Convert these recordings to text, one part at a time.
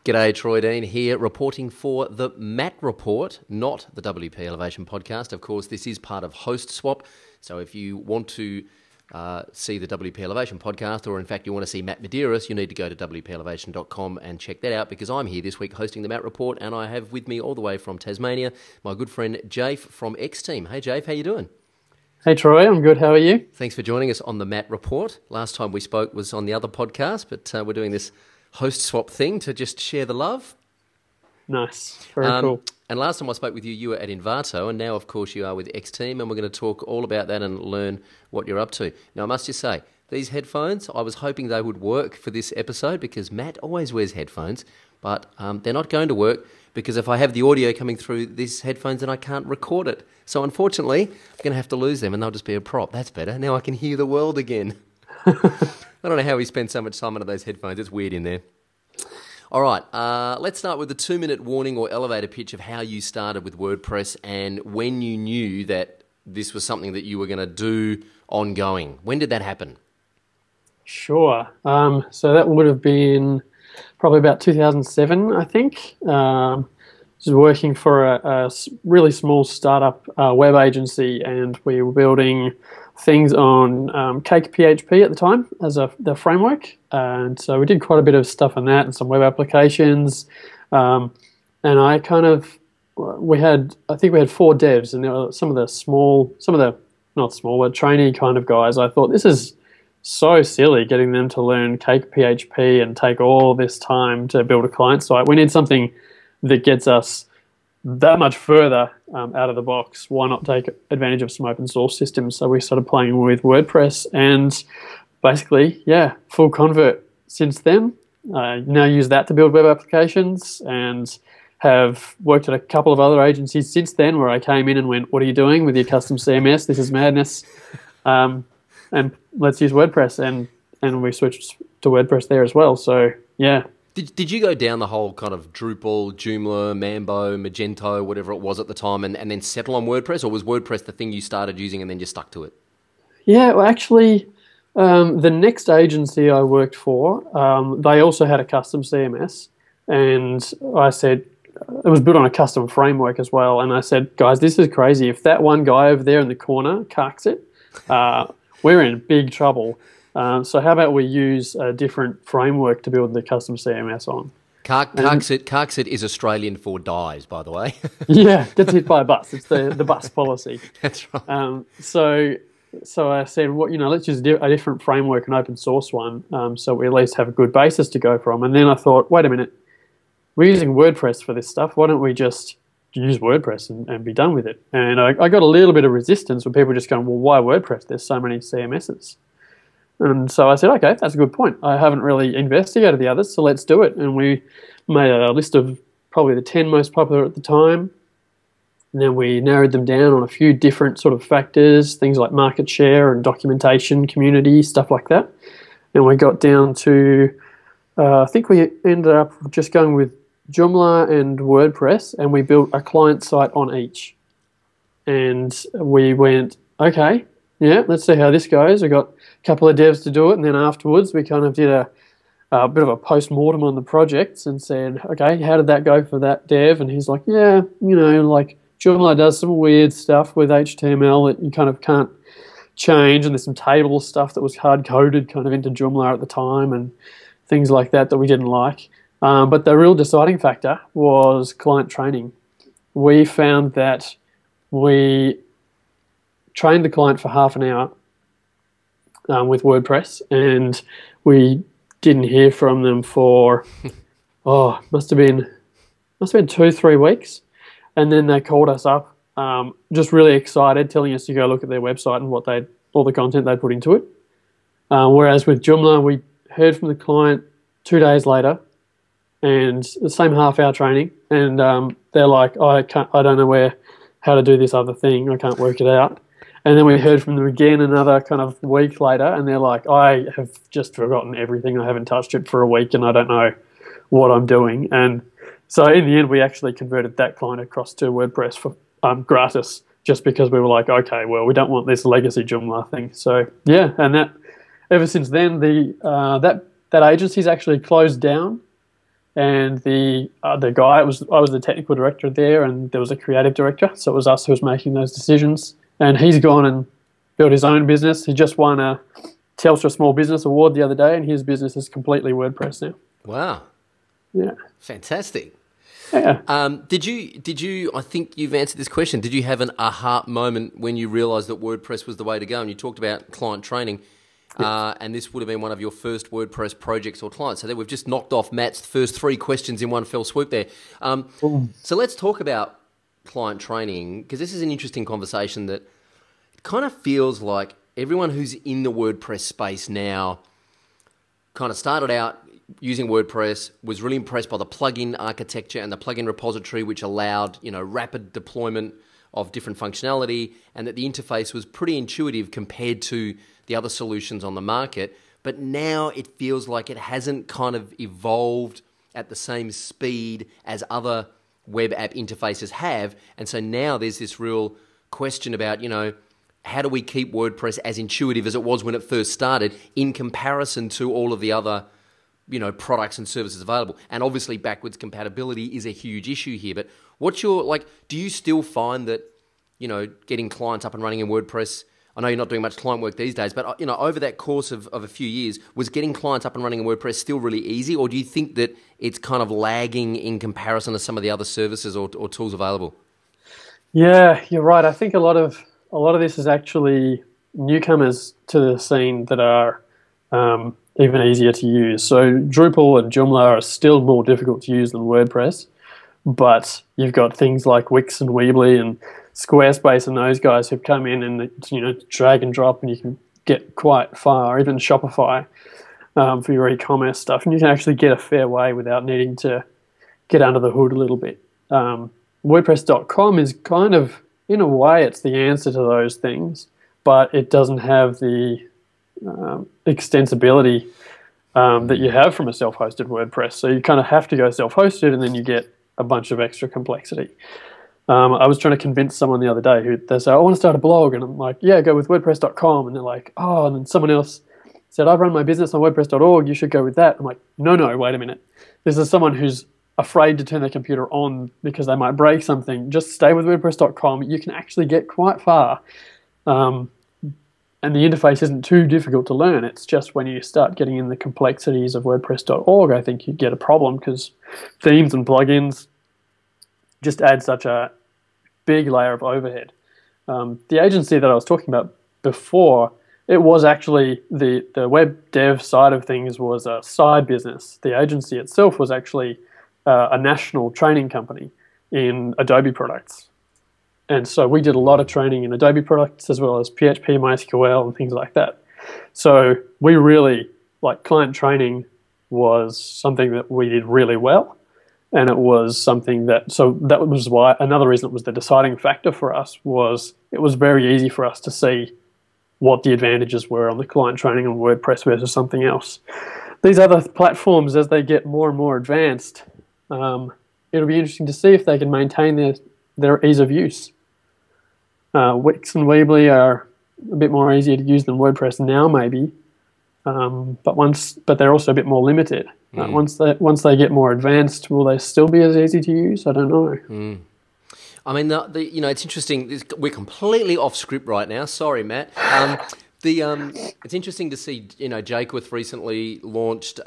G'day, Troy Dean here, reporting for the Matt Report, not the WP Elevation podcast. Of course, this is part of Host Swap, so if you want to see the WP Elevation podcast, or in fact you want to see Matt Medeiros, you need to go to wpelevation.com and check that out, because I'm here this week hosting the Matt Report, and I have with me all the way from Tasmania my good friend Japh from X-Team. Hey Japh, how you doing? Hey Troy, I'm good. How are you? Thanks for joining us on the Matt Report. Last time we spoke was on the other podcast, but we're doing this Host Swap thing to just share the love. Nice. Very cool. And last time I spoke with you, you were at Invato, and now, of course, you are with X-Team, and we're going to talk all about that and learn what you're up to. Now, I must just say, these headphones, I was hoping they would work for this episode, because Matt always wears headphones, but they're not going to work, because if I have the audio coming through these headphones, then I can't record it. So, unfortunately, I'm going to have to lose them, and they'll just be a prop. That's better. Now I can hear the world again. I don't know how we spend so much time under those headphones. It's weird in there. All right, let's start with the 2-minute warning or elevator pitch of how you started with WordPress and when you knew that this was something that you were going to do ongoing. When did that happen? Sure. So that would have been probably about 2007, I think. I was working for a really small startup web agency, and we were building things on Cake PHP at the time as the framework, and so we did quite a bit of stuff on that and some web applications. And I think we had 4 devs, and there were some of the not small but trainee kind of guys. I thought, this is so silly getting them to learn Cake PHP and take all this time to build a client site. We need something that gets us that much further out of the box. Why not take advantage of some open source systems? So we started playing with WordPress, and basically, full convert since then. Now use that to build web applications, and have worked at a couple of other agencies since then, where I came in and went, what are you doing with your custom CMS? This is madness. And let's use WordPress. And we switched to WordPress there as well. So, yeah. Did you go down the whole kind of Drupal, Joomla, Mambo, Magento, whatever it was at the time, and then settle on WordPress, or was WordPress the thing you started using and then just stuck to it? Yeah, well, actually, the next agency I worked for, they also had a custom CMS, and I said, it was built on a custom framework as well, and I said, guys, this is crazy. If that one guy over there in the corner carks it, we're in big trouble. So how about we use a different framework to build the custom CMS on? Carksit is Australian for dies, by the way. Yeah, gets hit by a bus. It's the bus policy. That's right. So I said, let's use a different framework, an open source one, so we at least have a good basis to go from. And then I thought, wait a minute, we're using WordPress for this stuff. Why don't we just use WordPress and be done with it? And I got a little bit of resistance with people just going, well, why WordPress? There's so many CMSs. And so I said, okay, that's a good point. I haven't really investigated the others, so let's do it. And we made a list of probably the 10 most popular at the time. And then we narrowed them down on a few different sort of factors, things like market share and documentation, community, stuff like that. And we got down to, I think we ended up just going with Joomla and WordPress, and we built a client site on each. And we went, okay, yeah, let's see how this goes. We got a couple of devs to do it, and then afterwards we kind of did a bit of a post-mortem on the projects and said, okay, how did that go for that dev? And he's like, yeah, like Joomla does some weird stuff with HTML that you kind of can't change, and there's some table stuff that was hard-coded kind of into Joomla at the time and things like that we didn't like. But the real deciding factor was client training. We found that we trained the client for half an hour with WordPress, and we didn't hear from them for must have been 2-3 weeks, and then they called us up, just really excited, telling us to go look at their website and all the content they put into it. Whereas with Joomla, we heard from the client 2 days later, and the same half-hour training, and they're like, I don't know how to do this other thing. I can't work it out. And then we heard from them again another kind of week later, and they're like, I have just forgotten everything. I haven't touched it for a week, and I don't know what I'm doing. And so in the end, we actually converted that client across to WordPress for gratis, just because we were like, okay, well, we don't want this legacy Joomla thing. So yeah, and that ever since then, that agency's actually closed down, and the guy, I was the technical director there, and there was a creative director, so it was us who was making those decisions. And he's gone and built his own business. He just won a Telstra Small Business Award the other day, and his business is completely WordPress now. Wow. Yeah. Fantastic. Yeah. Did you, I think you've answered this question, did you have an aha moment when you realised that WordPress was the way to go? And you talked about client training, and this would have been one of your first WordPress projects or clients. So there we've just knocked off Matt's first 3 questions in one fell swoop there. So let's talk about client training, because this is an interesting conversation that it kind of feels like everyone who's in the WordPress space now kind of started out using WordPress, was really impressed by the plugin architecture and the plugin repository, which allowed, rapid deployment of different functionality, and that the interface was pretty intuitive compared to the other solutions on the market. But now it feels like it hasn't kind of evolved at the same speed as other web app interfaces have. And so now there's this real question about, how do we keep WordPress as intuitive as it was when it first started in comparison to all of the other products and services available? And obviously backwards compatibility is a huge issue here. But what's your, do you still find that, getting clients up and running in WordPress, I know you're not doing much client work these days, but, over that course of a few years, was getting clients up and running in WordPress still really easy? Or do you think that it's kind of lagging in comparison to some of the other services or tools available? Yeah, you're right. I think a lot of this is actually newcomers to the scene that are even easier to use. So Drupal and Joomla are still more difficult to use than WordPress, but you've got things like Wix and Weebly and Squarespace and those guys who've come in and drag and drop, and you can get quite far, even Shopify for your e-commerce stuff, and you can actually get a fair way without needing to get under the hood a little bit. WordPress.com is kind of, in a way, it's the answer to those things, but it doesn't have the extensibility that you have from a self-hosted WordPress. So you kind of have to go self-hosted, and then you get a bunch of extra complexity. I was trying to convince someone the other day who they say, I want to start a blog, and I'm like, yeah, go with WordPress.com, and they're like, oh, and then someone else said, I run my business on WordPress.org, you should go with that. I'm like, no, wait a minute. This is someone who's afraid to turn their computer on because they might break something. Just stay with WordPress.com. You can actually get quite far. And the interface isn't too difficult to learn. It's just when you start getting in the complexities of WordPress.org, I think you get a problem, because themes and plugins just add such a big layer of overhead. The agency that I was talking about before, it was actually the web dev side of things was a side business. The agency itself was actually a national training company in Adobe products. And so we did a lot of training in Adobe products as well as PHP, MySQL, and things like that. So we really, client training was something that we did really well. And it was something that was why, another reason it was the deciding factor for us was it was very easy for us to see what the advantages were on the client training on WordPress versus something else. These other platforms, as they get more and more advanced, it'll be interesting to see if they can maintain their ease of use. Wix and Weebly are a bit more easier to use than WordPress now, maybe, but they're also a bit more limited. Once they get more advanced, will they still be as easy to use? I don't know. I mean, it's interesting. We're completely off script right now. Sorry, Matt. It's interesting to see. Japh recently launched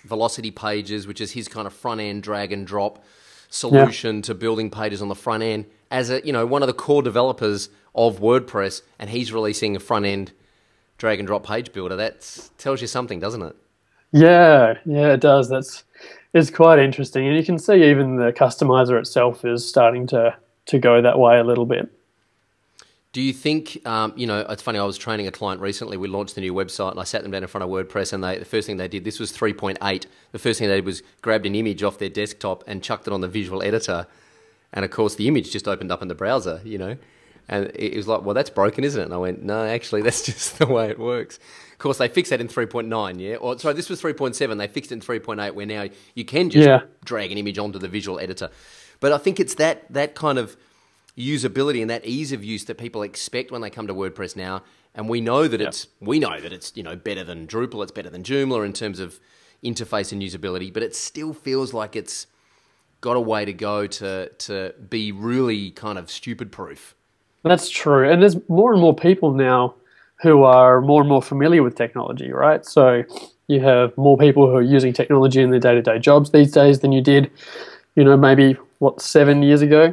Velocity Pages, which is his kind of front end drag and drop solution to building pages on the front end, as one of the core developers of WordPress, and he's releasing a front end drag and drop page builder. That tells you something, doesn't it? Yeah, it does. It's quite interesting, and you can see even the customizer itself is starting to go that way a little bit. Do you think, it's funny, I was training a client recently. We launched the new website, and I sat them down in front of WordPress, and the first thing they did, this was 3.8, the first thing they did was grabbed an image off their desktop and chucked it on the visual editor, and of course the image just opened up in the browser, and it was like, well, that's broken, isn't it? And I went, no, actually, that's just the way it works. Of course, they fixed that in 3.9, yeah? Or, sorry, this was 3.7. They fixed it in 3.8, where now you can just drag an image onto the visual editor. But I think it's that kind of usability and that ease of use that people expect when they come to WordPress now. And we know that it's better than Drupal, it's better than Joomla in terms of interface and usability, but it still feels like it's got a way to go to be really kind of stupid proof. That's true. And there's more and more people now who are more and more familiar with technology, right? So you have more people who are using technology in their day-to-day jobs these days than you did, maybe, 7 years ago.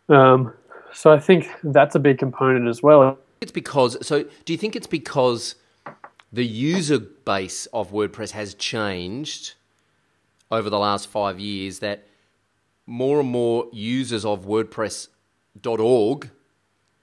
So I think that's a big component as well. So do you think it's because the user base of WordPress has changed over the last 5 years that more and more users of WordPress.org,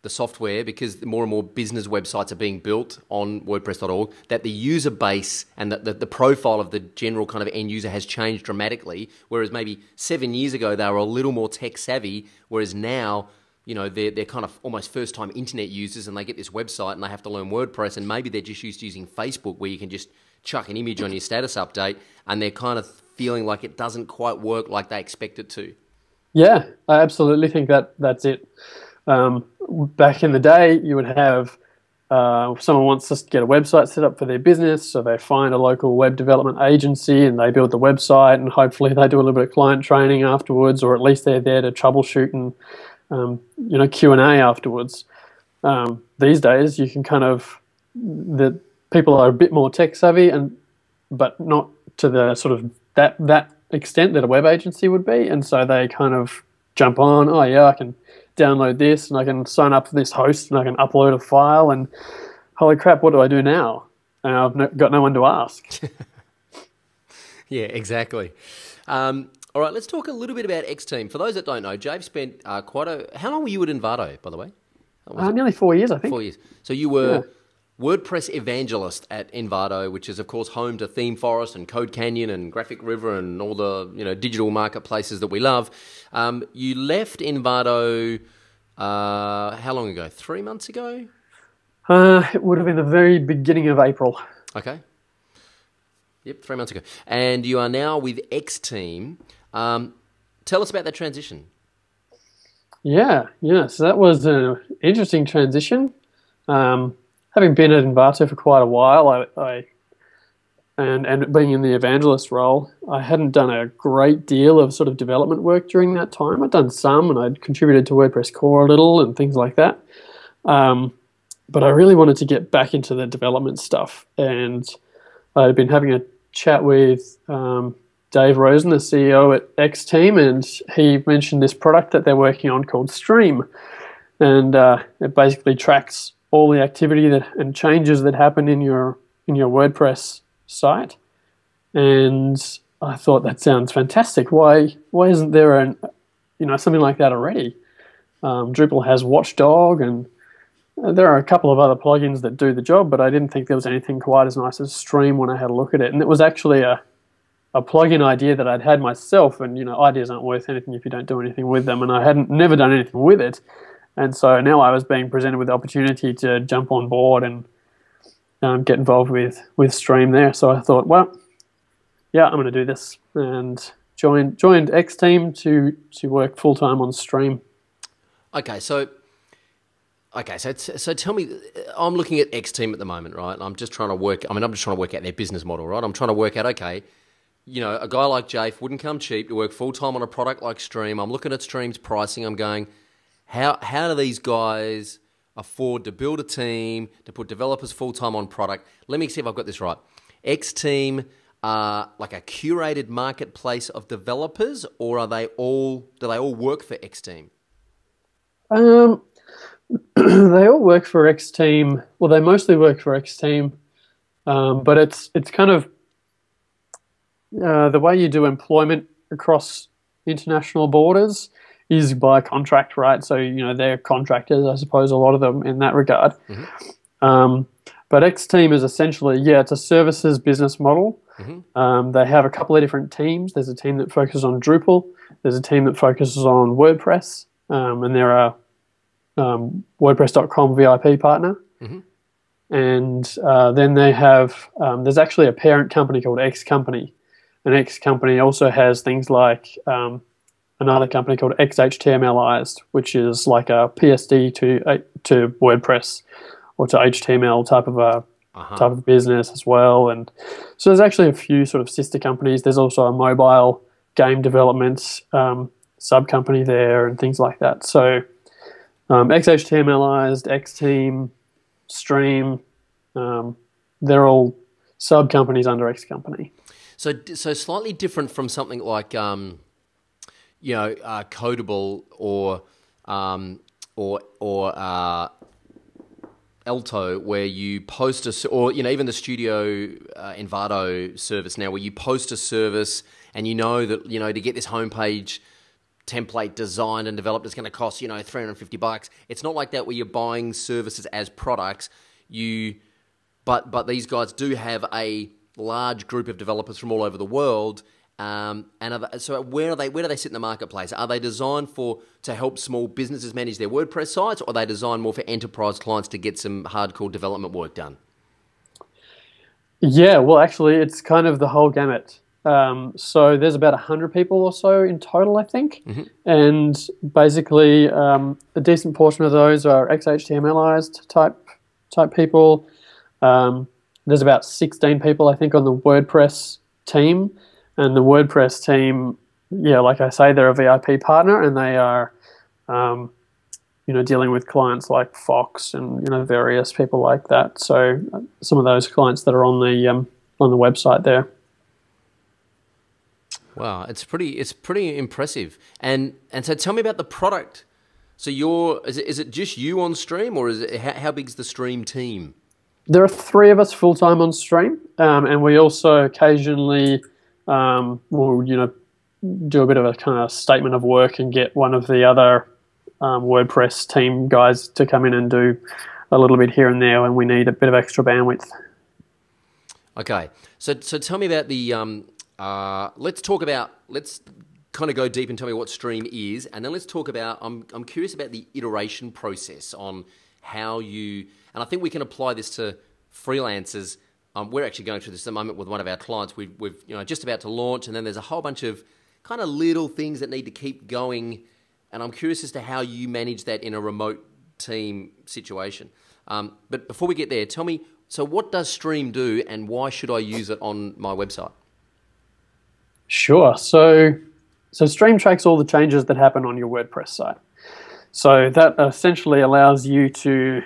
the software, because more and more business websites are being built on WordPress.org, that the user base and the profile of the general kind of end user has changed dramatically, whereas maybe 7 years ago they were a little more tech savvy, whereas now they're kind of almost first-time internet users and they get this website and they have to learn WordPress, and maybe they're just used to using Facebook where you can just chuck an image on your status update, and they're kind of feeling like it doesn't quite work like they expect it to. Yeah, I absolutely think that's it. Back in the day, you would have someone wants to get a website set up for their business, so they find a local web development agency and they build the website, and hopefully they do a little bit of client training afterwards, or at least they're there to troubleshoot and Q&A afterwards. These days, you can the people are a bit more tech savvy, but not to the sort of that extent that a web agency would be, and so they kind of jump on. Oh yeah, I can download this, and I can sign up for this host, and I can upload a file, and holy crap, what do I do now? And I've got no one to ask. Yeah, exactly. All right, let's talk a little bit about X-Team. For those that don't know, Japh spent how long were you at Envato, by the way? Nearly 4 years, I think. 4 years. So you were WordPress evangelist at Envato, which is, of course, home to Theme Forest and Code Canyon and Graphic River and all the digital marketplaces that we love. You left Envato how long ago? 3 months ago? It would have been the very beginning of April. Okay. Yep, 3 months ago. And you are now with X-Team. Tell us about that transition. Yeah. So that was an interesting transition. Having been at Envato for quite a while, and being in the evangelist role, I hadn't done a great deal of sort of development work during that time. I'd done some, and I'd contributed to WordPress core a little and things like that. But I really wanted to get back into the development stuff, and I'd been having a chat with Dave Rosen, the CEO at X-Team, and he mentioned this product that they're working on called Stream, and it basically tracks all the activity and changes that happen in your WordPress site. And I thought, that sounds fantastic. Why isn't there something like that already? Drupal has Watchdog, and there are a couple of other plugins that do the job, but I didn't think there was anything quite as nice as Stream when I had a look at it. And it was actually a plugin idea that I'd had myself, and ideas aren't worth anything if you don't do anything with them, and I hadn't never done anything with it. And so now I was being presented with the opportunity to jump on board and get involved with Stream there. So I thought, well, yeah, I'm going to do this, and joined X-Team to work full-time on Stream. Okay, so tell me, I'm looking at X-Team at the moment, right? I'm just trying to work out their business model, right? I'm trying to work out, okay, a guy like Japh wouldn't come cheap to work full-time on a product like Stream. I'm looking at Stream's pricing. I'm going, how do these guys afford to build a team, to put developers full-time on product? Let me see if I've got this right. X-Team are like a curated marketplace of developers, or do they all work for X-Team? They all work for X-Team. Well, they mostly work for X-Team, but it's kind of the way you do employment across international borders is by contract, right? So, they're contractors, I suppose, a lot of them in that regard. Mm-hmm. But X-Team is essentially, it's a services business model. Mm-hmm. They have a couple of different teams. There's a team that focuses on Drupal. There's a team that focuses on WordPress. And they're a WordPress.com VIP partner. Mm-hmm. And then they have, there's actually a parent company called X Company. And X Company also has things like another company called XHTMLized, which is like a PSD to WordPress or to HTML type of a type of business as well. And so there's actually a few sort of sister companies. There's also a mobile game development sub company there and things like that. So XHTMLized, Xteam, Stream, they're all sub companies under X company. So slightly different from something like Codable or Alto, where you post or even the Studio Envato service now, where you post a service and that to get this homepage template designed and developed, it's going to cost $350. It's not like that where you're buying services as products. But these guys do have a large group of developers from all over the world. So where do they sit in the marketplace? Are they designed to help small businesses manage their WordPress sites, or are they designed more for enterprise clients to get some hardcore development work done? Yeah, well, actually, it's kind of the whole gamut. So there's about 100 people or so in total, I think. Mm-hmm. And basically, a decent portion of those are XHTMLized type people. There's about 16 people, I think, on the WordPress team. And the WordPress team, like I say, they're a VIP partner, and they are, dealing with clients like Fox and various people like that. So some of those clients that are on the website there. Wow, it's pretty impressive. And so tell me about the product. So is it just you on Stream, or is it how big's the Stream team? There are 3 of us full time on Stream, and we also occasionally will do a bit of a kind of statement of work and get one of the other WordPress team guys to come in and do a little bit here and there when we need a bit of extra bandwidth. Okay, so tell me about the. Let's kind of go deep and tell me what Stream is, and then let's talk about. I'm curious about the iteration process on how you, and I think we can apply this to freelancers. We're actually going through this at the moment with one of our clients. We've just about to launch, and then there's a whole bunch of kind of little things that need to keep going, and I'm curious as to how you manage that in a remote team situation. But before we get there, tell me, so what does Stream do, and why should I use it on my website? Sure. So Stream tracks all the changes that happen on your WordPress site. So that essentially allows you to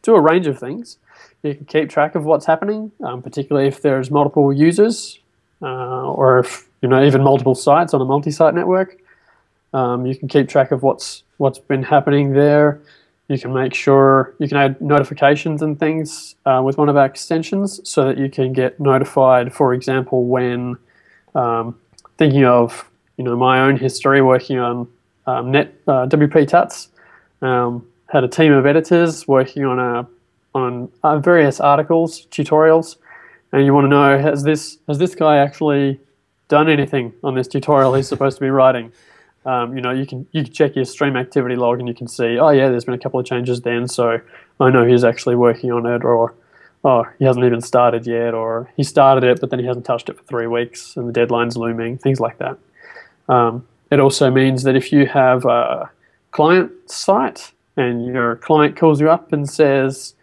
do a range of things. You can keep track of what's happening, particularly if there's multiple users or if even multiple sites on a multi-site network. You can keep track of what's been happening there. You can make sure you can add notifications and things with one of our extensions so that you can get notified, for example, when thinking of my own history working on WP Tuts. Had a team of editors working on various articles, tutorials, and you want to know, has this guy actually done anything on this tutorial he's supposed to be writing? You can check your Stream activity log and you can see, oh yeah, there's been a couple of changes then, so I know he's actually working on it, or oh, he hasn't even started yet, or he started it but then he hasn't touched it for 3 weeks and the deadline's looming, things like that. It also means that if you have a client site and your client calls you up and says,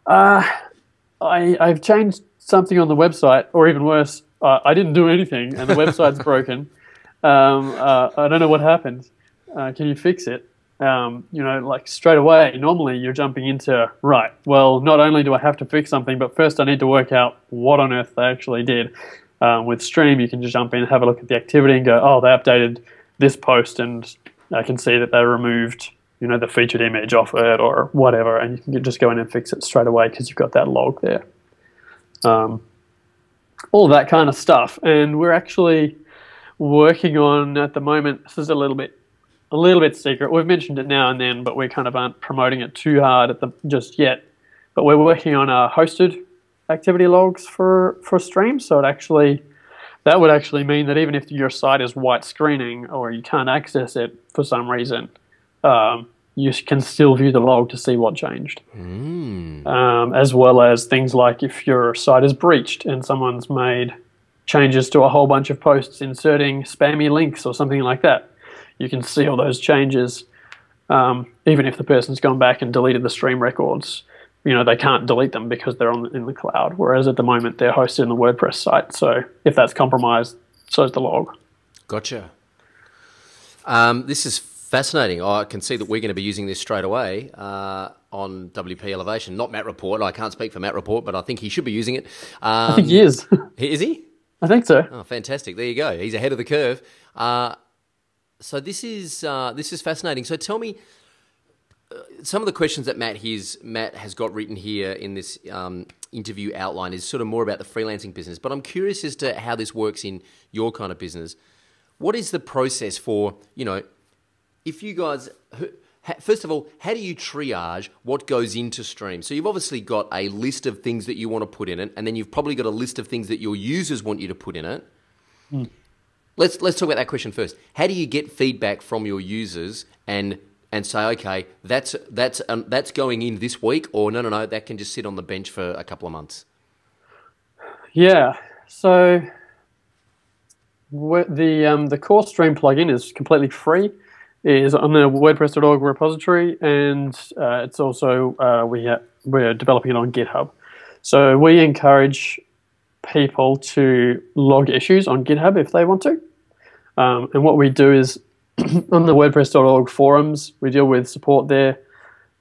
I've changed something on the website, or even worse, I didn't do anything and the website's broken. I don't know what happened. Can you fix it? Like straight away, normally you're jumping into, right, well, not only do I have to fix something, but first I need to work out what on earth they actually did. With Stream, you can just jump in and have a look at the activity and go, oh, they updated this post and I can see that they removed the featured image off it or whatever, and you can just go in and fix it straight away because you've got that log there. All that kind of stuff. And we're actually working on, at the moment, this is a little bit secret. We've mentioned it now and then, but we kind of aren't promoting it too hard just yet. But we're working on hosted activity logs for Stream, so that would actually mean that even if your site is white screening or you can't access it for some reason, you can still view the log to see what changed. As well as things like if your site is breached and someone's made changes to a whole bunch of posts inserting spammy links or something like that, you can see all those changes, even if the person's gone back and deleted the Stream records. they can't delete them because they're in the cloud. Whereas at the moment they're hosted in the WordPress site. So if that's compromised, so is the log. Gotcha. This is fascinating. I can see that we're going to be using this straight away on WP Elevation. Not Matt Report. I can't speak for Matt Report, but I think he should be using it. I think he is. Is he? I think so. Oh, fantastic. There you go. He's ahead of the curve. So this is fascinating. So tell me, some of the questions that Matt has got written here in this interview outline is sort of more about the freelancing business. But I'm curious as to how this works in your kind of business. What is the process for, if you guys, first of all, how do you triage what goes into Stream? So you've obviously got a list of things that you want to put in it, and then you've probably got a list of things that your users want you to put in it. Mm. Let's talk about that question first. How do you get feedback from your users and say, okay, that's going in this week, or no, that can just sit on the bench for a couple of months? Yeah. So the core Stream plugin is completely free. It is on the WordPress.org repository, and it's also we're developing it on GitHub. So we encourage people to log issues on GitHub if they want to. And what we do is on the WordPress.org forums, we deal with support there.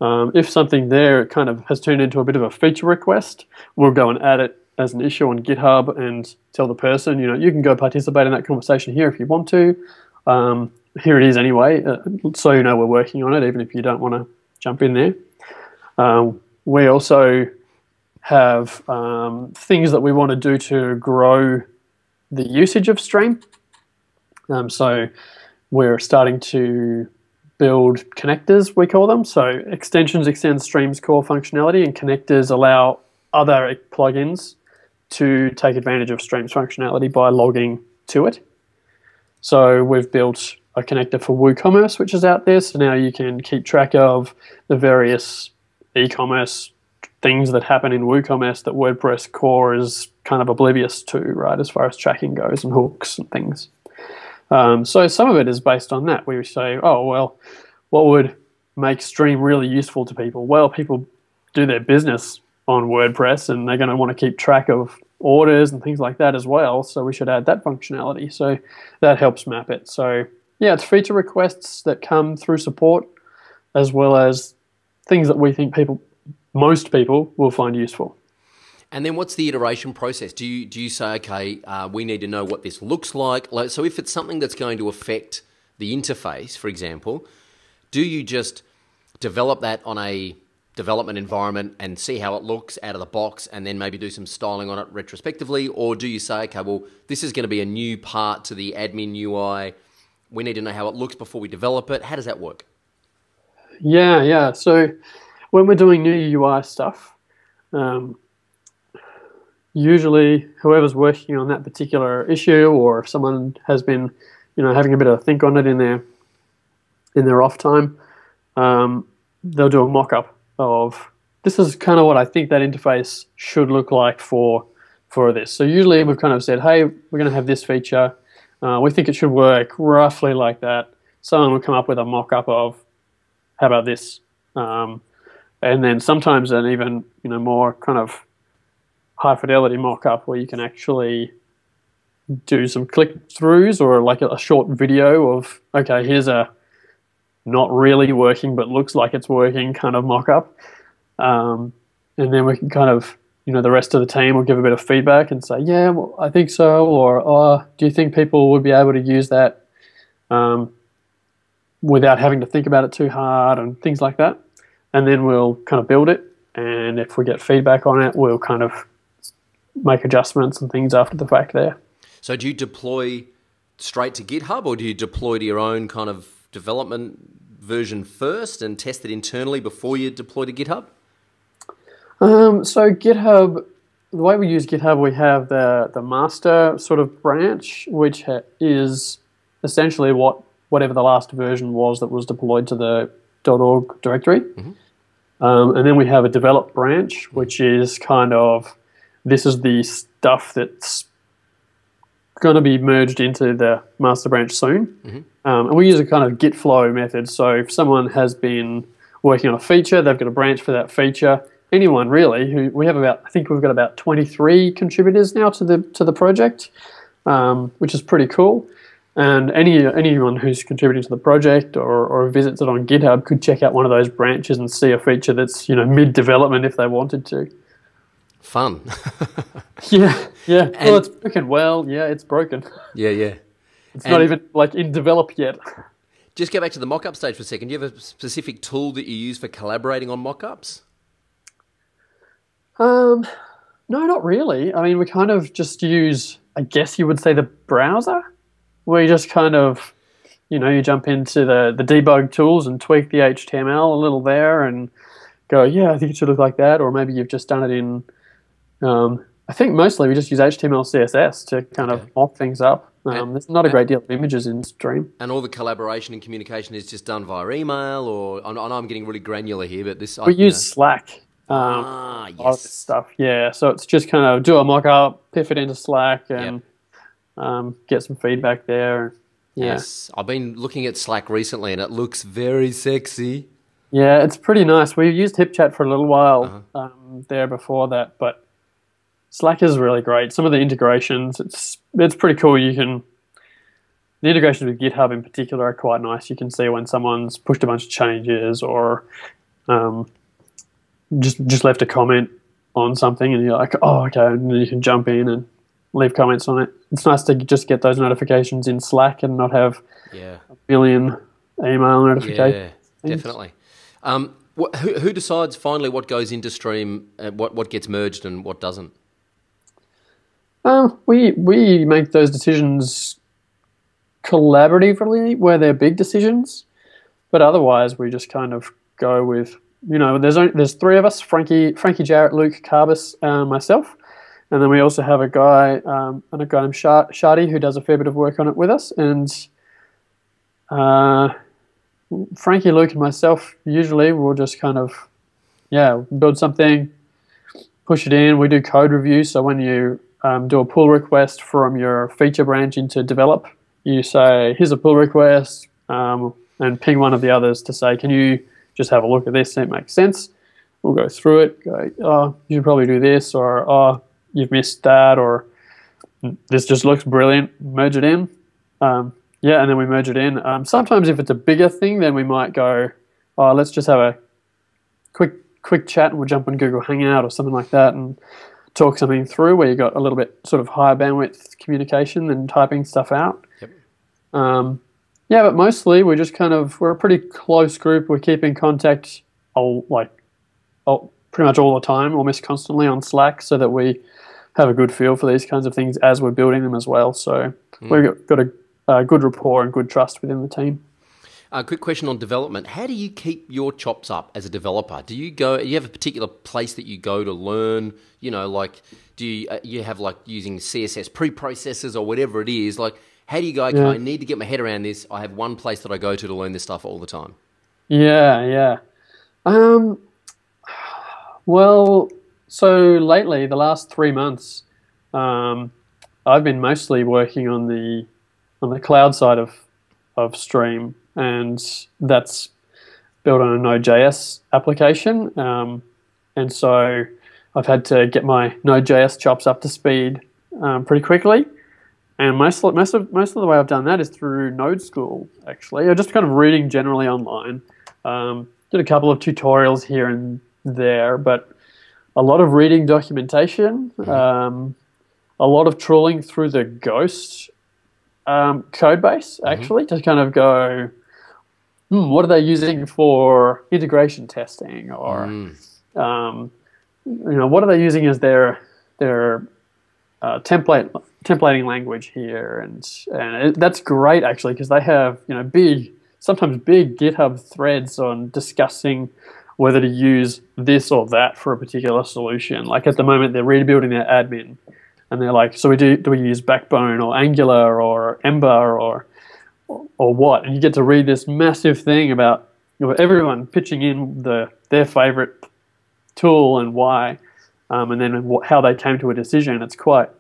If something there kind of has turned into a bit of a feature request, we'll go and add it as an issue on GitHub and tell the person, you can go participate in that conversation here if you want to. Here it is anyway, so we're working on it, even if you don't want to jump in there. We also have things that we want to do to grow the usage of Stream. So we're starting to build connectors, we call them. So extensions extend Stream's core functionality, and connectors allow other plugins to take advantage of Stream's functionality by logging to it. So we've built a connector for WooCommerce, which is out there. So now you can keep track of the various e-commerce things that happen in WooCommerce that WordPress core is kind of oblivious to, right, as far as tracking goes and hooks and things. So some of it is based on that. We say, what would make Stream really useful to people? Well, people do their business on WordPress, and they're going to want to keep track of orders and things like that as well. So we should add that functionality. So that helps map it. So yeah, it's feature requests that come through support, as well as things that we think most people will find useful. And then what's the iteration process? Do you say, okay, we need to know what this looks like? So if it's something that's going to affect the interface, for example, do you just develop that on a development environment and see how it looks out of the box, and then maybe do some styling on it retrospectively? Or do you say, okay, well, this is going to be a new part to the admin UI. We need to know how it looks before we develop it. How does that work? Yeah. So when we're doing new UI stuff, usually whoever's working on that particular issue, or if someone has been, having a bit of a think on it in their off time, they'll do a mock-up of, this is kind of what I think that interface should look like for this. So usually we've kind of said, hey, we're going to have this feature. We think it should work roughly like that. Someone will come up with a mock-up of, how about this? And then sometimes an even more kind of high fidelity mock-up where you can actually do some click-throughs, or like a short video of, okay, here's a not really working but looks like it's working kind of mock-up. And then we can kind of, the rest of the team will give a bit of feedback and say, yeah, well, I think so, or do you think people would be able to use that without having to think about it too hard, and things like that. And then we'll kind of build it, and if we get feedback on it, we'll kind of make adjustments and things after the fact there. So do you deploy straight to GitHub, or do you deploy to your own kind of development version first and test it internally before you deploy to GitHub? So GitHub, the way we use GitHub, we have the master sort of branch, which is essentially whatever the last version was that was deployed to the .org directory. Mm-hmm. And then we have a develop branch, which is kind of, this is the stuff that's going to be merged into the master branch soon. Mm-hmm. And we use a kind of git flow method. So if someone has been working on a feature, they've got a branch for that feature. anyone really who we have I think we've got about 23 contributors now to the project, which is pretty cool. And anyone who's contributing to the project or visits it on GitHub could check out one of those branches and see a feature that's mid development if they wanted to. Fun. Yeah. Well, it's broken. Well, yeah, it's broken. Yeah. It's not even like in develop yet. Just go back to the mock-up stage for a second. Do you have a specific tool that you use for collaborating on mock-ups? No, not really. I mean, we kind of just use, I guess you would say, the browser. Where you just kind of, you jump into the debug tools and tweak the HTML a little there and go, yeah, I think it should look like that. Or maybe you've just done it in, I think mostly we just use HTML, CSS to kind of mock things up. There's not a great deal of images in Stream. And all the collaboration and communication is just done via email, or I know I'm getting really granular here, but this... We use Slack. Yes. All this stuff, yeah. So it's just kind of do a mock-up, piff it into Slack, and... get some feedback there. Yeah. Yes, I've been looking at Slack recently, and it looks very sexy. Yeah, it's pretty nice. We used HipChat for a little while there before that, but Slack is really great. Some of the integrations, it's pretty cool. The integrations with GitHub in particular are quite nice. You can see when someone's pushed a bunch of changes or just left a comment on something, and you're like, oh, okay, and then you can jump in and leave comments on it. It's nice to just get those notifications in Slack and not have a million email notifications. Yeah, definitely. Who decides finally what goes into Stream, what gets merged and what doesn't? We make those decisions collaboratively where they're big decisions, but otherwise we just kind of go with, there's three of us, Frankie Jarrett, Luke Carbis, myself. And then we also have a guy named Shadi who does a fair bit of work on it with us. And Frankie, Luke, and myself usually will just kind of, build something, push it in. We do code review. So when you do a pull request from your feature branch into develop, you say, here's a pull request, and ping one of the others to say, can you just have a look at this? It makes sense. We'll go through it, go, oh, you should probably do this, or, oh, you've missed that, or this just looks brilliant, merge it in. And then we merge it in. Sometimes if it's a bigger thing, then we might go, oh, let's just have a quick chat and we'll jump on Google Hangout or something like that and talk something through where you got a little bit sort of higher bandwidth communication than typing stuff out. Yep. But mostly we're a pretty close group. We keep in contact pretty much all the time, almost constantly on Slack, so that we have a good feel for these kinds of things as we're building them as well. So we've got a good rapport and good trust within the team. A quick question on development. How do you keep your chops up as a developer? Do you have a particular place that you go to learn? Do you have using CSS preprocessors or whatever it is? How do you go, okay, I need to get my head around this. I have one place that I go to learn this stuff all the time. Yeah. Well, so lately, the last 3 months, I've been mostly working on the cloud side of Stream, and that's built on a Node.js application. And so I've had to get my Node.js chops up to speed pretty quickly. And most of the way I've done that is through Node School, actually. I'm just kind of reading generally online. Did a couple of tutorials here and there, but a lot of reading documentation, a lot of trawling through the Ghost code base, actually, to kind of go, what are they using for integration testing, or what are they using as their templating language here, and that's great actually, because they have sometimes big GitHub threads on discussing whether to use this or that for a particular solution. Like at the moment, they're rebuilding their admin, and they're like, so do we use Backbone or Angular or Ember or what? And you get to read this massive thing about everyone pitching in their favorite tool and why, and then how they came to a decision. It's quite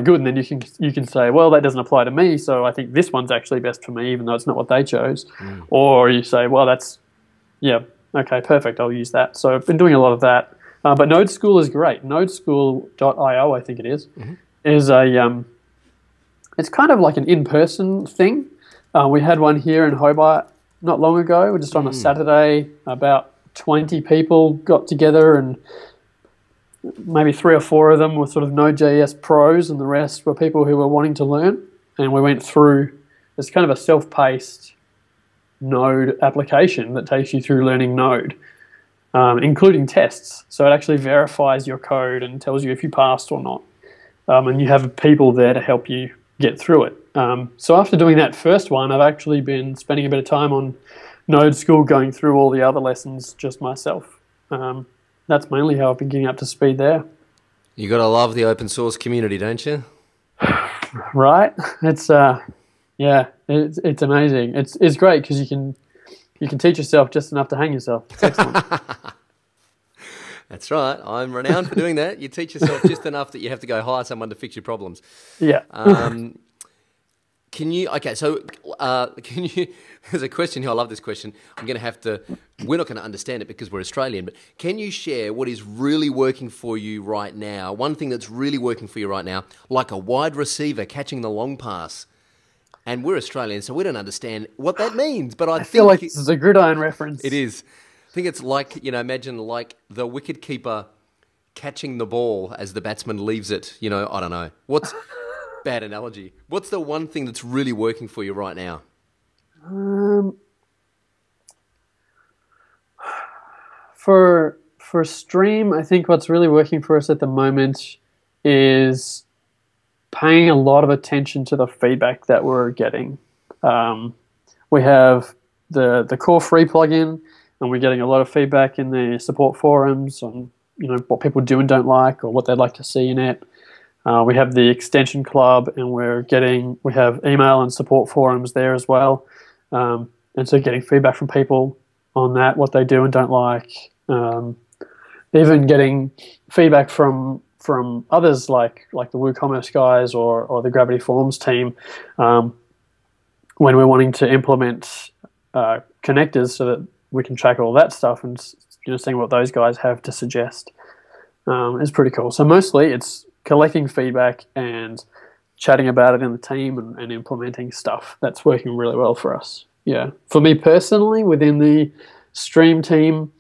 good. And then you can say, well, that doesn't apply to me, so I think this one's actually best for me, even though it's not what they chose. Or you say, well, okay, perfect, I'll use that. So I've been doing a lot of that. But Node School is great. Nodeschool.io, I think it is a it's kind of like an in-person thing. We had one here in Hobart not long ago, just on a Saturday. About 20 people got together, and maybe 3 or 4 of them were sort of Node.js pros, and the rest were people who were wanting to learn. And we went through, it's kind of a self-paced Node application that takes you through learning Node, including tests. So it actually verifies your code and tells you if you passed or not. And you have people there to help you get through it. So after doing that first one, I've actually been spending a bit of time on Node School, going through all the other lessons just myself. That's mainly how I've been getting up to speed there. You got to love the open source community, don't you? Right? It's it's amazing. It's great because you can teach yourself just enough to hang yourself. It's excellent. That's right. I'm renowned for doing that. You teach yourself just enough that you have to go hire someone to fix your problems. Yeah. Can you, there's a question here, I love this question. We're not going to understand it because we're Australian, but can you share what is really working for you right now? One thing that's really working for you right now, like a wide receiver catching the long pass. And we're Australian, so we don't understand what that means. But I feel like this is a gridiron reference. It is. I think it's like, imagine like the wicket keeper catching the ball as the batsman leaves it. I don't know. What's bad analogy? What's the one thing that's really working for you right now? For Stream, I think what's really working for us at the moment is paying a lot of attention to the feedback that we're getting. We have the core free plugin, and we're getting a lot of feedback in the support forums on what people do and don't like, or what they'd like to see in it. We have the extension club, and we have email and support forums there as well. And so getting feedback from people on that, what they do and don't like. Even getting feedback from others like the WooCommerce guys or the Gravity Forms team when we're wanting to implement connectors so that we can track all that stuff, and seeing what those guys have to suggest is pretty cool. So mostly it's collecting feedback and chatting about it in the team and implementing stuff. That's working really well for us. Yeah. For me personally, within the Stream team,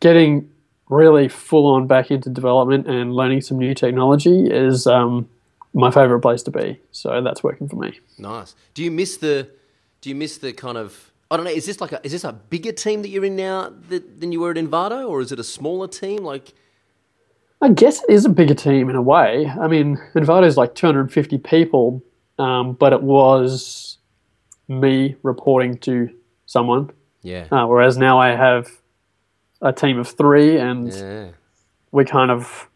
getting really full on back into development and learning some new technology is my favorite place to be. So that's working for me. Nice. Do you miss the kind of, I don't know, is this a bigger team that you're in now than you were at Envato, or is it a smaller team? I guess it is a bigger team in a way. I mean, Envato is like 250 people, but it was me reporting to someone. Yeah. Whereas now I have a team of 3, and we kind of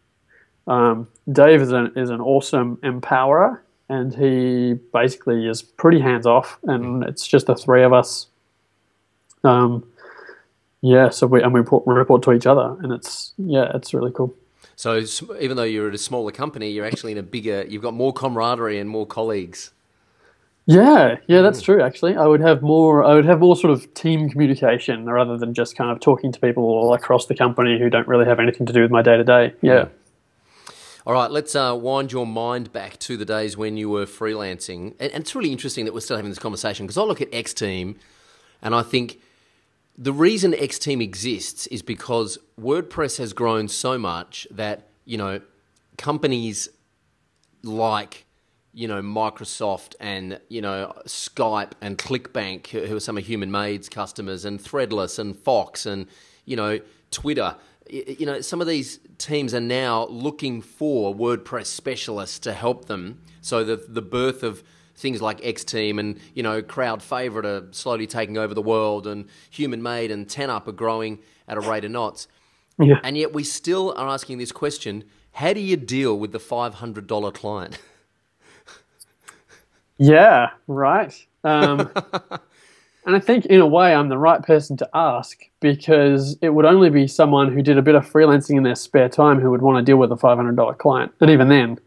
Dave is an awesome empowerer, and he basically is pretty hands off, and it's just the 3 of us. So we report to each other, and it's really cool. So even though you're at a smaller company, you're actually in you've got more camaraderie and more colleagues. Yeah, that's true. Actually, I would have more sort of team communication rather than just kind of talking to people all across the company who don't really have anything to do with my day to day. Yeah. All right, let's wind your mind back to the days when you were freelancing, and it's really interesting that we're still having this conversation, because I look at X Team, and I think the reason X Team exists is because WordPress has grown so much that companies like Microsoft and, Skype and ClickBank, who are some of Human Made's customers, and Threadless and Fox and, Twitter. Some of these teams are now looking for WordPress specialists to help them. So the birth of things like X Team and, Crowd Favorite are slowly taking over the world, and Human Made and 10up are growing at a rate of knots. Yeah. And yet we still are asking this question: how do you deal with the $500 client? Yeah, right. And I think in a way I'm the right person to ask, because it would only be someone who did a bit of freelancing in their spare time who would want to deal with a $500 client. And even then,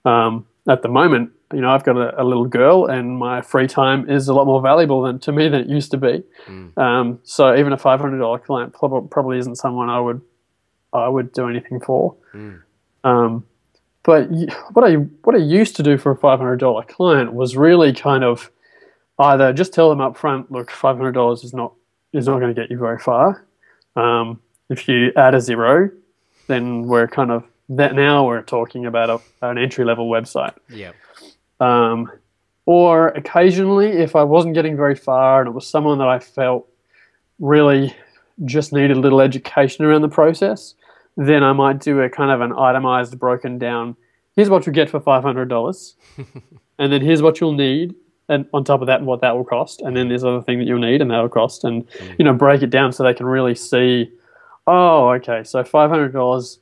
at the moment, I've got a little girl, and my free time is a lot more valuable to me than it used to be. So even a $500 client probably isn't someone I would I would do anything for. But what I used to do for a $500 client was really kind of either just tell them up front, look, $500 is not going to get you very far. If you add a zero, then we're kind of now we're talking about an entry level website. Yeah. Or occasionally, if I wasn't getting very far and it was someone that I felt really just needed a little education around the process, then I might do a kind of an itemized, broken down, here's what you get for $500, and then here's what you'll need, and on top of that, what that will cost, and then there's other thing that you'll need, and that'll cost, and break it down so they can really see, oh, okay, so $500,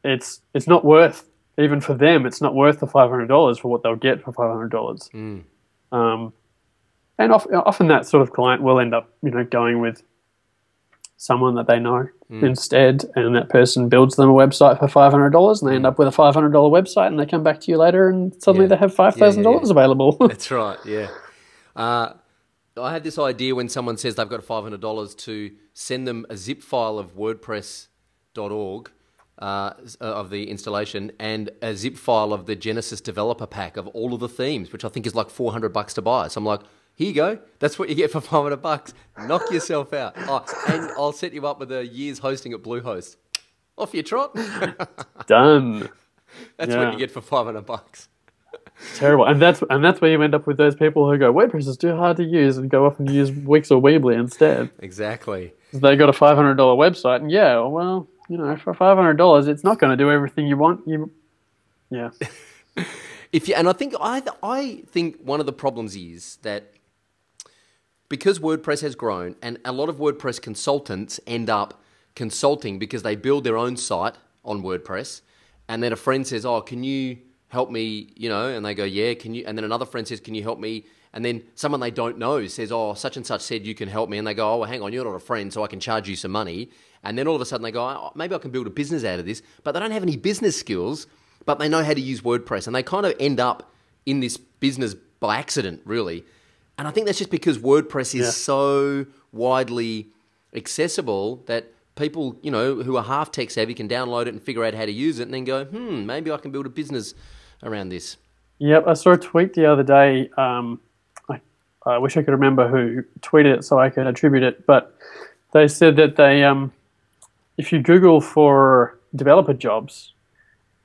it's not worth, even for them, it's not worth the $500 for what they'll get for $500. And often that sort of client will end up, going with someone that they know instead, and that person builds them a website for $500, and they end up with a $500 website, and they come back to you later, and suddenly they have $5,000 available. That's right. Yeah. I had this idea when someone says they've got $500 to send them a zip file of WordPress.org of the installation and a zip file of the Genesis developer pack of all of the themes, which I think is like $400 to buy. So I'm like, here you go. That's what you get for $500. Knock yourself out. Oh, and I'll set you up with a year's hosting at Bluehost. Off you trot. Done. That's what you get for $500. Terrible. And that's where you end up with those people who go, WordPress is too hard to use, and go off and use Wix or Weebly instead. Exactly. They got a $500 website, and for $500, it's not going to do everything you want. Yeah. And I think one of the problems is that because WordPress has grown, and a lot of WordPress consultants end up consulting because they build their own site on WordPress, and then a friend says, "Oh, can you help me?" And they go, "Yeah, can you?" And then another friend says, "Can you help me?" And then someone they don't know says, "Oh, such and such said you can help me," and they go, "Oh, well, hang on, you're not a friend, so I can charge you some money." And then all of a sudden they go, "Oh, maybe I can build a business out of this," but they don't have any business skills, but they know how to use WordPress, and they kind of end up in this business by accident, really. And I think that's just because WordPress is so widely accessible that people, who are half tech savvy can download it and figure out how to use it and then go, maybe I can build a business around this. Yep, I saw a tweet the other day. I wish I could remember who tweeted it so I could attribute it, but they said that if you Google for developer jobs,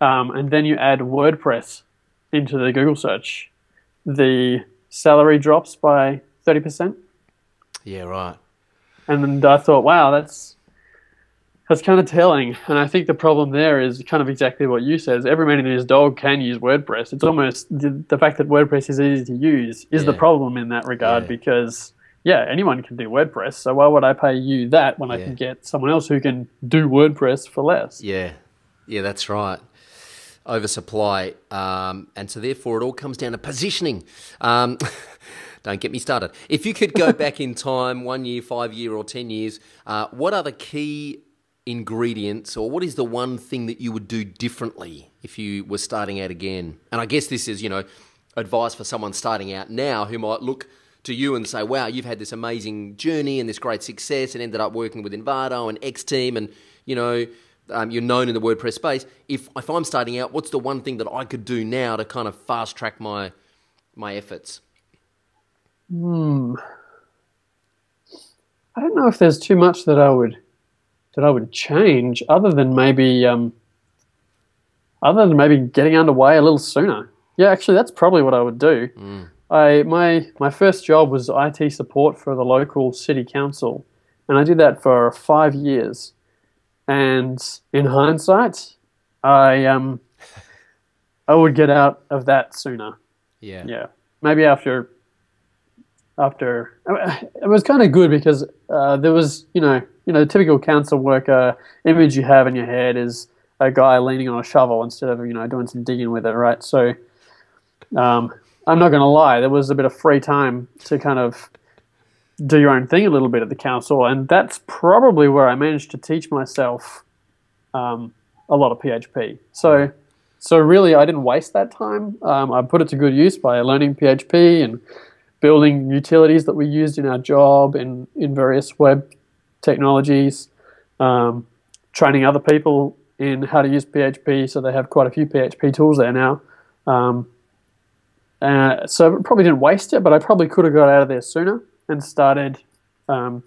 and then you add WordPress into the Google search, the salary drops by 30%. Yeah, right. And then I thought, wow, that's kind of telling. And I think the problem there is kind of exactly what you said. Is every man and his dog can use WordPress. It's almost the fact that WordPress is easy to use is the problem in that regard, because anyone can do WordPress. So why would I pay you that when I can get someone else who can do WordPress for less? Yeah, that's right. Oversupply, and so therefore it all comes down to positioning. Don't get me started. If you could go back in time, 1 year, 5 year, or 10 years, what are the key ingredients, or what is the one thing that you would do differently if you were starting out again? And I guess this is, advice for someone starting out now who might look to you and say, wow, you've had this amazing journey and this great success and ended up working with Envato and X Team, and, you're known in the WordPress space. If I'm starting out, what's the one thing that I could do now to kind of fast track my efforts? I don't know if there's too much that I would change, other than maybe getting underway a little sooner. Yeah, actually, that's probably what I would do. My first job was IT support for the local city council, and I did that for 5 years. And in hindsight, I would get out of that sooner. Yeah. Maybe after it was kind of good, because there was, the typical council worker image you have in your head is a guy leaning on a shovel instead of, doing some digging with it, right? So I'm not going to lie, there was a bit of free time to kind of do your own thing a little bit at the council, and that's probably where I managed to teach myself a lot of PHP. So really, I didn't waste that time. I put it to good use by learning PHP and building utilities that we used in our job in various web technologies. training other people in how to use PHP, so they have quite a few PHP tools there now. So I probably didn't waste it, but I probably could have got out of there sooner and started, down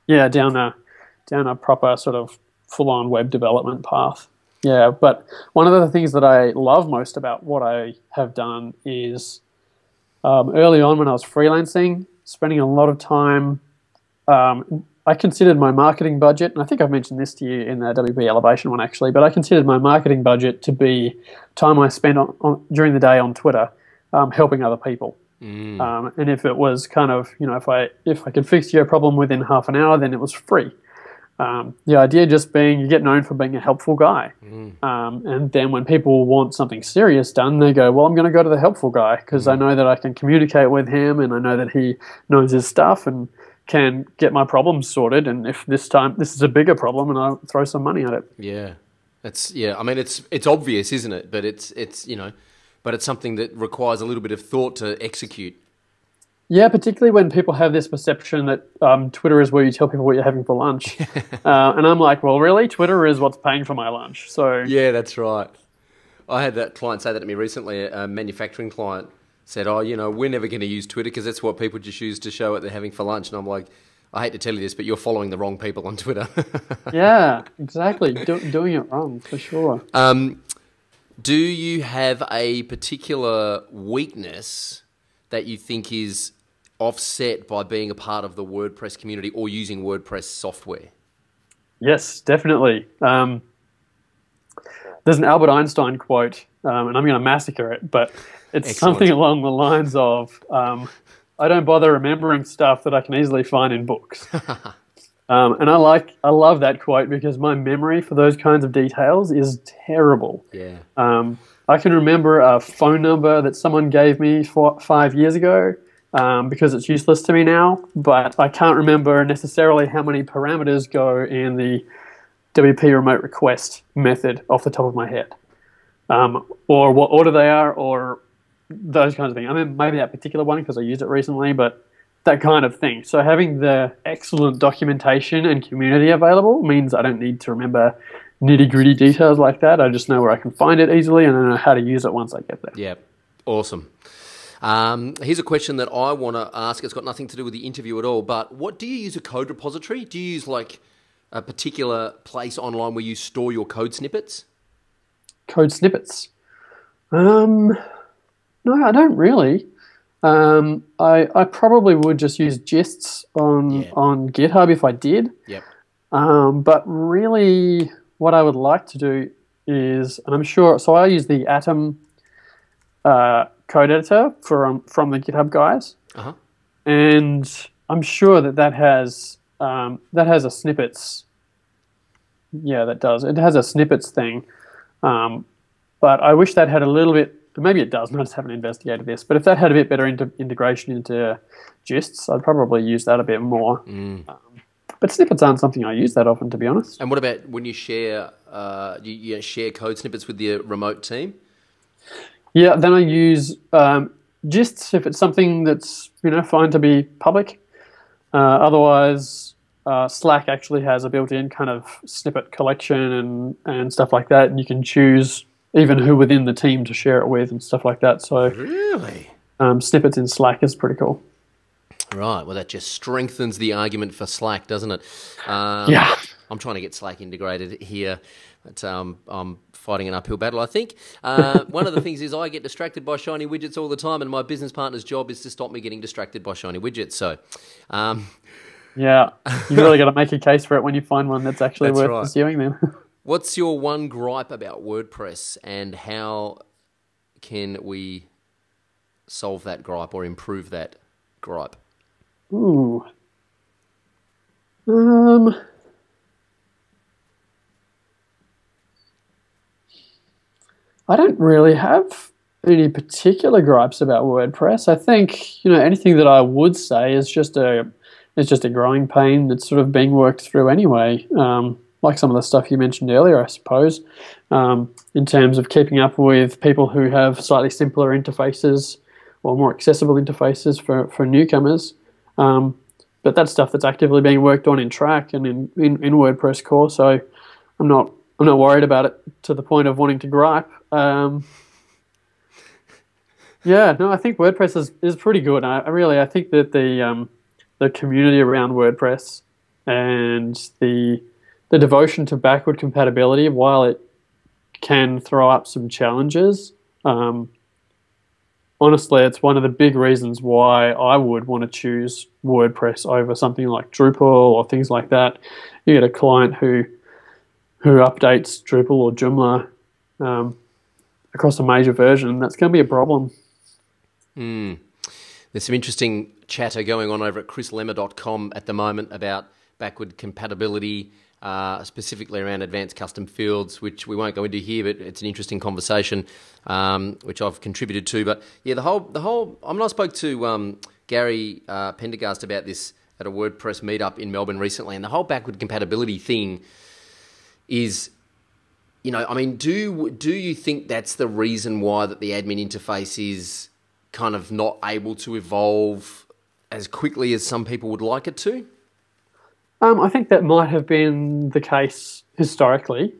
a proper sort of full-on web development path. Yeah, but one of the things that I love most about what I have done is early on when I was freelancing, spending a lot of time. I considered my marketing budget, and I think I've mentioned this to you in the WP Elevation one actually, but I considered my marketing budget to be time I spent during the day on Twitter helping other people. And if it was kind of, if I could fix your problem within half an hour, then it was free. The idea just being you get known for being a helpful guy. And then when people want something serious done, they go, well, I'm going to go to the helpful guy because I know that I can communicate with him and I know that he knows his stuff and can get my problems sorted. And if this time this is a bigger problem, and I'll throw some money at it. Yeah. I mean, it's obvious, isn't it? But it's but it's something that requires a little bit of thought to execute. Yeah, particularly when people have this perception that Twitter is where you tell people what you're having for lunch. And I'm like, well, really? Twitter is what's paying for my lunch. So yeah, that's right. I had that client say that to me recently, a manufacturing client said, we're never going to use Twitter because that's what people just use to show what they're having for lunch. And I'm like, I hate to tell you this, but you're following the wrong people on Twitter. Yeah, exactly. Doing it wrong, for sure. Do you have a particular weakness that you think is offset by being a part of the WordPress community or using WordPress software? Yes, definitely. There's an Albert Einstein quote, and I'm going to massacre it, but it's Excellent. Something along the lines of, I don't bother remembering stuff that I can easily find in books. And I love that quote because my memory for those kinds of details is terrible. Yeah. I can remember a phone number that someone gave me 5 years ago because it's useless to me now, but I can't remember necessarily how many parameters go in the WP remote request method off the top of my head, or what order they are, or those kinds of things. I mean, maybe that particular one because I used it recently, but that kind of thing. So having the excellent documentation and community available means I don't need to remember nitty-gritty details like that. I just know where I can find it easily and I know how to use it once I get there. Yeah, awesome. Here's a question that I want to ask. It's got nothing to do with the interview at all, but what do you use a code repository? Do you use like a particular place online where you store your code snippets? Code snippets? No, I don't really. I probably would just use gists on GitHub if I did. Yep. But really what I would like to do is, and I'm sure, so I use the Atom code editor from the GitHub guys. Uh-huh. And I'm sure that has a snippets. Yeah, that does. It has a snippets thing. But I wish that had a little bit, maybe it does, I just haven't investigated this, but if that had a bit better integration into gists, I'd probably use that a bit more. But snippets aren't something I use that often, to be honest. And what about when you share you share code snippets with your remote team? Yeah, then I use gists if it's something that's fine to be public. Otherwise, Slack actually has a built-in kind of snippet collection and stuff like that, and you can choose even who within the team to share it with and stuff like that. So really, snippets in Slack is pretty cool. Right. Well, that just strengthens the argument for Slack, doesn't it? Yeah. I'm trying to get Slack integrated here, but I'm fighting an uphill battle, I think. One of the things is I get distracted by shiny widgets all the time, and my business partner's job is to stop me getting distracted by shiny widgets. So, yeah, you really got to make a case for it when you find one that's actually worth pursuing then. What's your one gripe about WordPress, and how can we solve that gripe or improve that gripe? Ooh. I don't really have any particular gripes about WordPress. I think, anything that I would say is just a growing pain that's sort of being worked through anyway. Like some of the stuff you mentioned earlier, I suppose, in terms of keeping up with people who have slightly simpler interfaces or more accessible interfaces for newcomers. But that's stuff that's actively being worked on in Track and in WordPress core. So I'm not worried about it to the point of wanting to gripe. Yeah, no, I think WordPress is pretty good. I think that the community around WordPress and the devotion to backward compatibility, while it can throw up some challenges, honestly, it's one of the big reasons why I would want to choose WordPress over something like Drupal or things like that. You get a client who updates Drupal or Joomla across a major version, that's going to be a problem. There's some interesting chatter going on over at chrislemmer.com at the moment about backward compatibility, specifically around advanced custom fields, which we won't go into here, but it's an interesting conversation, which I've contributed to. But yeah, the whole. I spoke to Gary Pendergast about this at a WordPress meetup in Melbourne recently, and the whole backward compatibility thing is, do you think that's the reason why that the admin interface is kind of not able to evolve as quickly as some people would like it to? I think that might have been the case historically,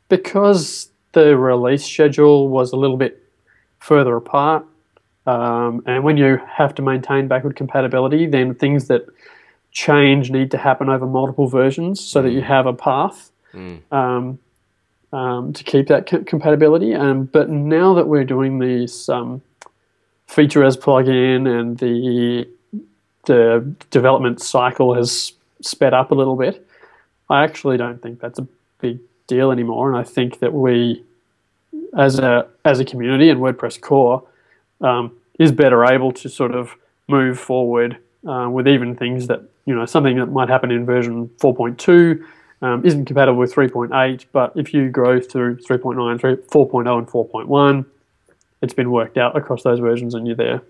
because the release schedule was a little bit further apart. And when you have to maintain backward compatibility, then things that change need to happen over multiple versions so that you have a path to keep that compatibility. But now that we're doing these feature as plugin and the development cycle has sped up a little bit, I actually don't think that's a big deal anymore. And I think that we, as a community and WordPress core, is better able to sort of move forward with even things that, something that might happen in version 4.2 isn't compatible with 3.8, but if you grow through 3.9, 4.0 and 4.1, it's been worked out across those versions and you're there.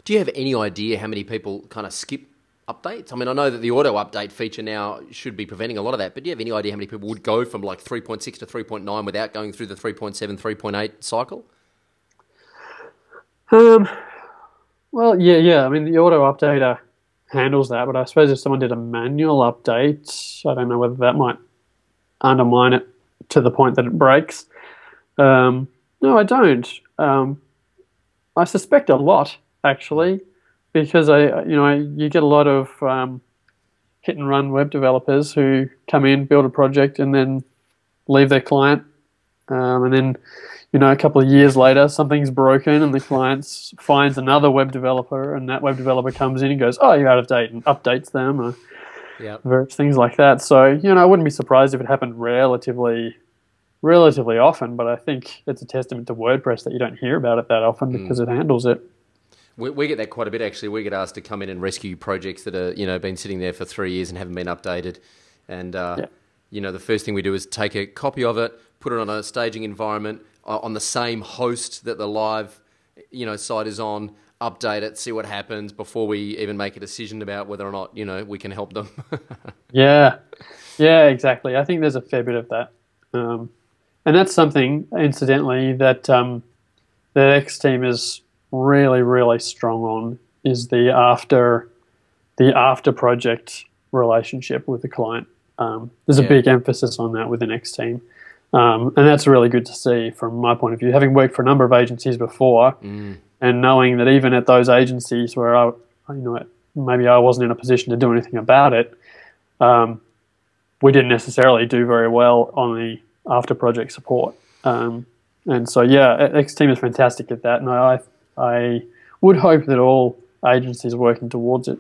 Do you have any idea how many people kind of skip updates? I mean, I know that the auto update feature now should be preventing a lot of that, but do you have any idea how many people would go from like 3.6 to 3.9 without going through the 3.7, 3.8 cycle? Well, yeah. I mean, the auto updater handles that, but I suppose if someone did a manual update, I don't know whether that might undermine it to the point that it breaks. No, I don't. I suspect a lot, actually, because you get a lot of hit and run web developers who come in, build a project, and then leave their client, and then a couple of years later something's broken, and the client finds another web developer, and that web developer comes in and goes, "Oh, you're out of date," and updates them, or various things like that. So I wouldn't be surprised if it happened relatively often, but I think it's a testament to WordPress that you don't hear about it that often because it handles it. We get that quite a bit, actually. We get asked to come in and rescue projects that are, been sitting there for 3 years and haven't been updated. And, the first thing we do is take a copy of it, put it on a staging environment on the same host that the live, site is on, update it, see what happens before we even make a decision about whether or not, we can help them. Yeah, exactly. I think there's a fair bit of that. And that's something, incidentally, that the X team is really, really strong on, is the after project relationship with the client. There's a big emphasis on that with the X team. And that's really good to see from my point of view. Having worked for a number of agencies before and knowing that even at those agencies where maybe I wasn't in a position to do anything about it, we didn't necessarily do very well on the after project support. And so, X team is fantastic at that. And I would hope that all agencies are working towards it.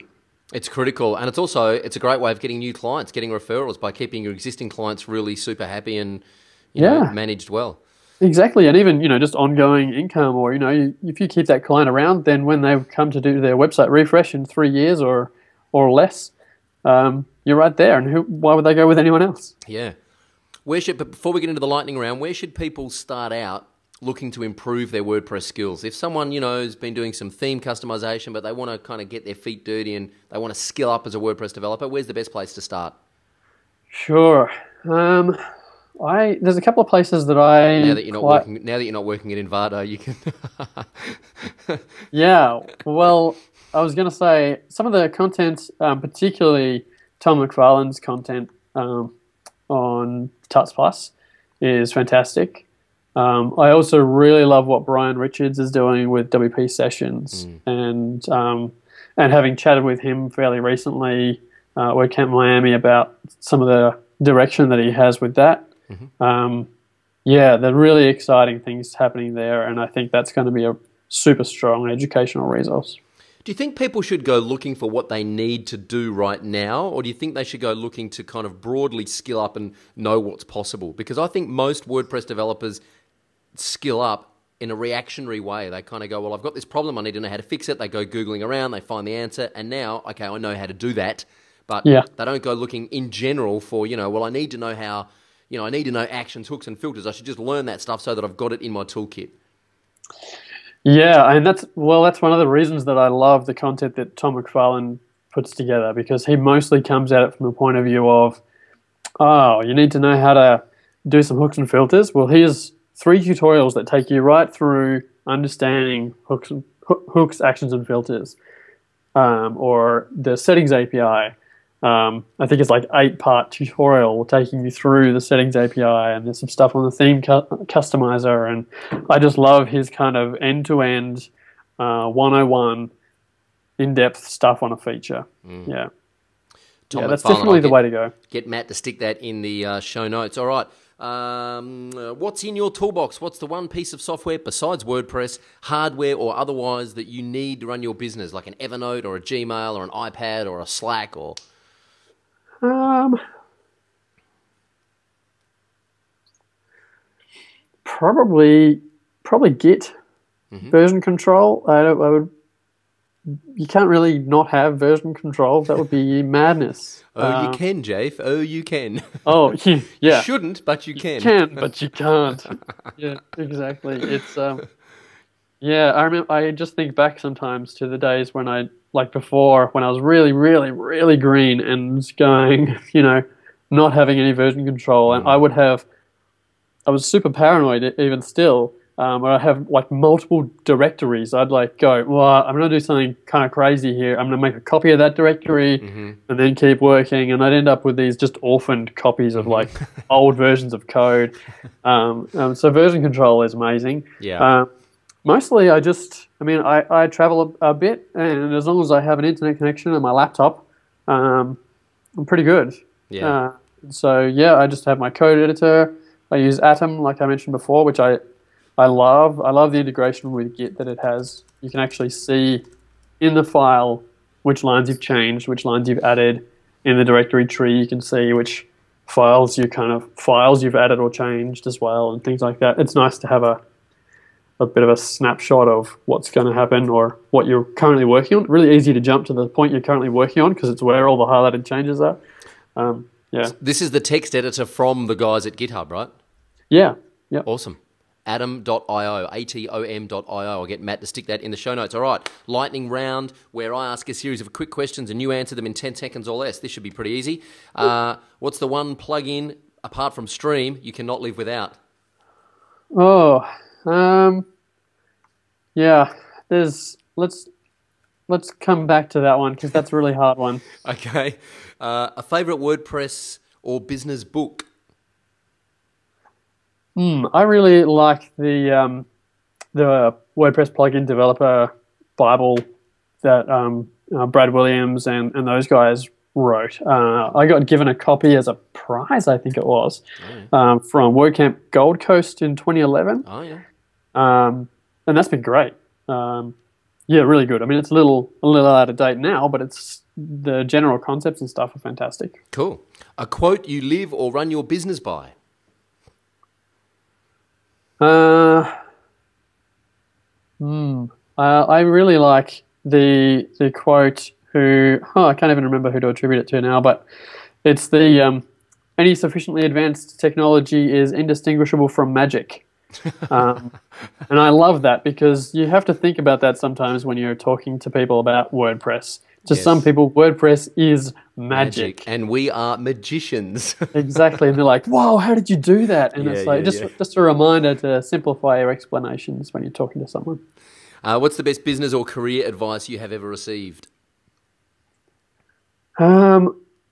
It's critical, and it's a great way of getting new clients, getting referrals by keeping your existing clients really super happy and managed well. Exactly, and even just ongoing income, or if you keep that client around, then when they come to do their website refresh in 3 years or less, you're right there. And why would they go with anyone else? Yeah. But before we get into the lightning round, where should people start out looking to improve their WordPress skills? If someone, has been doing some theme customization, but they want to kind of get their feet dirty and they want to skill up as a WordPress developer, where's the best place to start? Sure. There's a couple of places that now that you're not working at Envato, you can. Yeah. Well, I was going to say some of the content, particularly Tom McFarlane's content, on Tuts Plus is fantastic. I also really love what Brian Richards is doing with WP Sessions, and having chatted with him fairly recently, at Camp Miami about some of the direction that he has with that. Yeah, they're really exciting things happening there, and I think that's going to be a super strong educational resource. Do you think people should go looking for what they need to do right now, or do you think they should go looking to kind of broadly skill up and know what's possible? Because I think most WordPress developers skill up in a reactionary way. They kind of go, well, I've got this problem, I need to know how to fix it. They go Googling around, they find the answer, and now, okay, I know how to do that. But they don't go looking in general for, well, I need to know how, I need to know actions, hooks, and filters. I should just learn that stuff so that I've got it in my toolkit. Yeah, and that's one of the reasons that I love the content that Tom McFarlane puts together, because he mostly comes at it from a point of view of, oh, you need to know how to do some hooks and filters. Well, here's 3 tutorials that take you right through understanding hooks, actions, and filters, or the settings API. I think it's like 8-part tutorial taking you through the settings API, and there's some stuff on the theme customizer, and I just love his kind of end-to-end 101 in-depth stuff on a feature. Yeah. Tom that's McFarlane, definitely the way to go. Get Matt to stick that in the show notes. All right. What's in your toolbox? What's the one piece of software besides WordPress, hardware or otherwise, that you need to run your business, like an Evernote or a Gmail or an iPad or a Slack or... Probably Git version control. You can't really not have version control. That would be madness. Oh, you can, Japh. Oh, you can. Oh, yeah. You shouldn't, but you can. You can, but you can't. Yeah, exactly. It's yeah. I remember. I just think back sometimes to the days when before, when I was really, really, really green and going, not having any version control, and I was super paranoid even still. Where I have multiple directories. I'd go, well, I'm going to do something kind of crazy here. I'm going to make a copy of that directory and then keep working. And I'd end up with these just orphaned copies of old versions of code. So version control is amazing. Yeah. Mostly I travel a bit, and as long as I have an internet connection on my laptop, I'm pretty good. Yeah. I just have my code editor. I use Atom, like I mentioned before, which I love. I love the integration with Git that it has. You can actually see in the file which lines you've changed, which lines you've added. In the directory tree, you can see which files you've added or changed as well, and things like that. It's nice to have a bit of a snapshot of what's going to happen or what you're currently working on. Really easy to jump to the point you're currently working on because it's where all the highlighted changes are. This is the text editor from the guys at GitHub, right? Yeah. Yeah. Awesome. Atom.io, atom.io. I'll get Matt to stick that in the show notes. All right, lightning round, where I ask a series of quick questions and you answer them in 10 seconds or less. This should be pretty easy. What's the one plugin, apart from Stream, you cannot live without? Oh, yeah. Let's come back to that one because that's a really hard one. Okay. A favourite WordPress or business book? I really like the WordPress plugin developer Bible that Brad Williams and those guys wrote. I got given a copy as a prize, I think it was, from WordCamp Gold Coast in 2011. Oh yeah. And that's been great. Really good. I mean, it's a little out of date now, but it's the general concepts and stuff are fantastic. Cool. A quote you live or run your business by? I really like the quote I can't even remember who to attribute it to now, but it's the any sufficiently advanced technology is indistinguishable from magic. And I love that because you have to think about that sometimes when you're talking to people about WordPress. To some people, WordPress is magic. And we are magicians. Exactly. And they're like, whoa, how did you do that? And it's just a reminder to simplify your explanations when you're talking to someone. What's the best business or career advice you have ever received?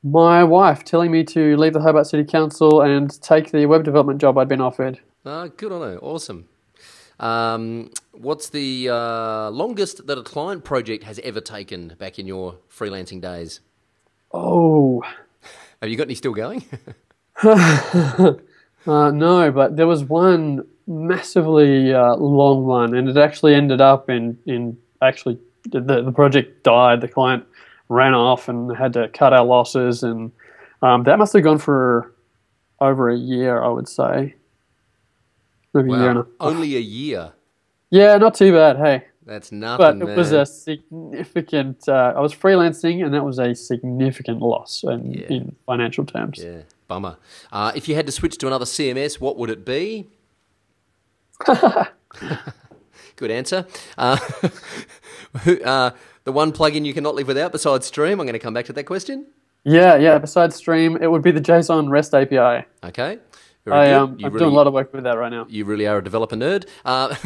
My wife telling me to leave the Hobart City Council and take the web development job I'd been offered. Good on her. Awesome. What's the longest that a client project has ever taken back in your freelancing days? Oh, Have you got any still going? no, but there was one massively long one, and it actually ended up in actually the project died. The client ran off and had to cut our losses, and that must have gone for over a year, I would say, maybe a year and Wow, a half. only a year. Yeah, not too bad. Hey, That's but nothing, it was a man. significant. I was freelancing, and that was a significant loss Yeah, in financial terms. yeah, bummer. If you had to switch to another CMS, what would it be? Good answer. The one plugin you cannot live without besides Stream. I'm going to come back to that question. Yeah, yeah. Besides Stream, it would be the JSON REST API. Okay, very good. I'm doing a lot of work with that right now. You really are a developer nerd. I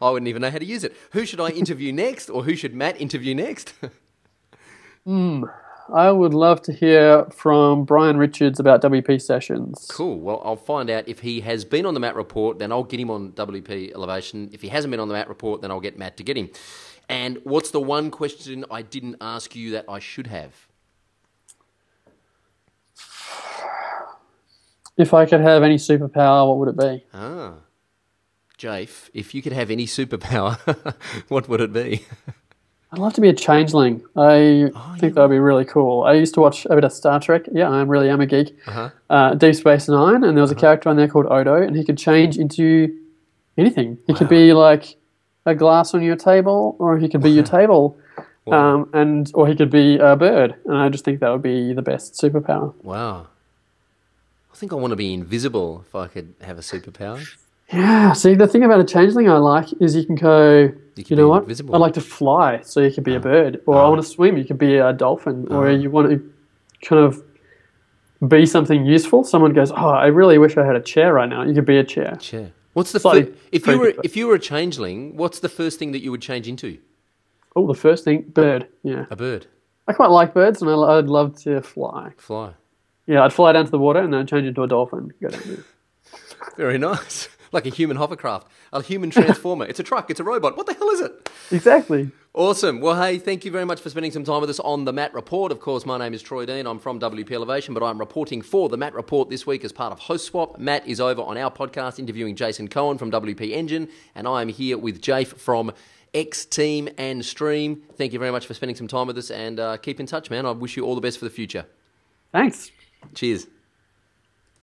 wouldn't even know how to use it. Who should I interview next, or who should Matt interview next? I would love to hear from Brian Richards about WP sessions. Cool. Well, I'll find out if he has been on the Matt Report, then I'll get him on WP Elevation. If he hasn't been on the Matt Report, then I'll get Matt to get him. And what's the one question I didn't ask you that I should have? If I could have any superpower, what would it be? Japh, if you could have any superpower, what would it be? I'd love to be a changeling. I think that would be really cool. I used to watch a bit of Star Trek. Yeah, I really am a geek. Deep Space Nine, and there was a character on there called Odo, and he could change into anything. He could be like a glass on your table, or he could be your table, or he could be a bird. And I just think that would be the best superpower. Wow. I think I want to be invisible if I could have a superpower. Yeah, see, the thing about a changeling I like is you can go, You you be know what? invisible. I'd like to fly, so you could be a bird. Or I want to swim, you could be a dolphin. Or you want to kind of be something useful. Someone goes, oh, I really wish I had a chair right now. You could be a chair. Chair. What's the Slightly if you were a changeling, what's the first thing that you would change into? Oh, the first thing, bird. Yeah. A bird. I quite like birds, and I'd love to fly. Fly. Yeah, I'd fly down to the water and then I'd change into a dolphin. Go down there. Very nice. Like a human hovercraft, a human transformer. It's a truck, it's a robot. What the hell is it? Exactly. Awesome. Well, hey, thank you very much for spending some time with us on the Matt Report. Of course, my name is Troy Dean. I'm from WP Elevation, but I'm reporting for the Matt Report this week as part of Host Swap. Matt is over on our podcast interviewing Jason Cohen from WP Engine, and I am here with Japh from X Team and Stream. Thank you very much for spending some time with us, and keep in touch, man. I wish you all the best for the future. Thanks. Cheers.